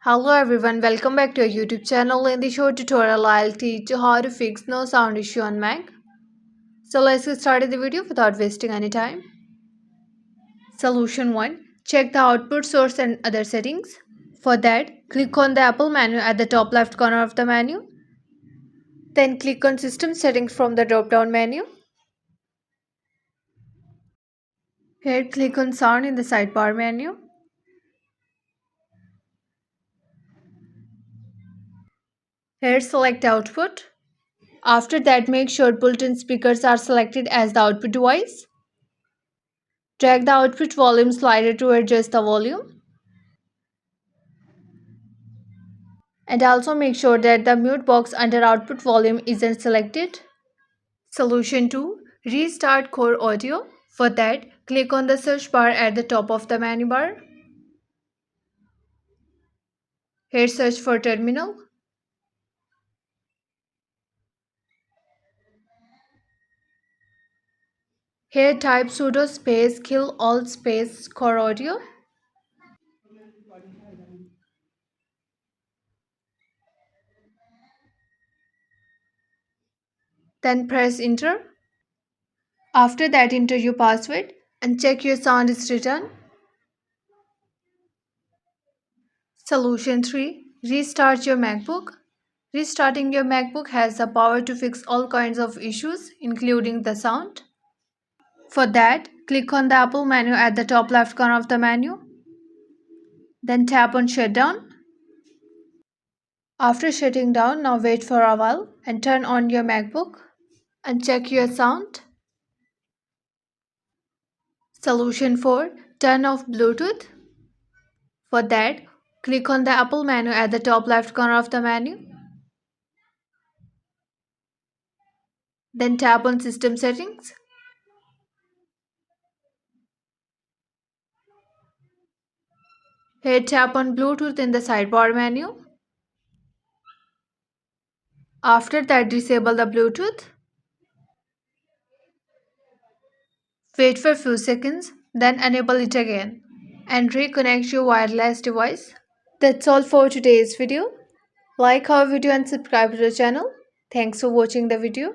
Hello everyone, welcome back to our YouTube channel. In this short tutorial, I'll teach you how to fix no sound issue on Mac. So let's get started the video without wasting any time. Solution 1. Check the output source and other settings. For that, click on the Apple menu at the top left corner of the menu. Then click on System Settings from the drop-down menu. Here, click on Sound in the sidebar menu. Here, select Output. After that, make sure built-in speakers are selected as the output device. Drag the output volume slider to adjust the volume. And also make sure that the mute box under output volume isn't selected. Solution 2. Restart Core Audio. For that, click on the search bar at the top of the menu bar. Here search for terminal. Here type sudo space kill all space core audio. Then press enter. After that, enter your password and check your sound is returned. Solution 3. Restart your MacBook. Restarting your MacBook has the power to fix all kinds of issues, including the sound. For that, click on the Apple menu at the top left corner of the menu. Then tap on Shutdown. After shutting down, now wait for a while and turn on your MacBook and check your sound. Solution 4. Turn off Bluetooth. For that, click on the Apple menu at the top left corner of the menu. Then tap on System Settings. Here tap on Bluetooth in the sidebar menu. After that, disable the Bluetooth. Wait for a few seconds, then enable it again and reconnect your wireless device. That's all for today's video. Like our video and subscribe to the channel. Thanks for watching the video.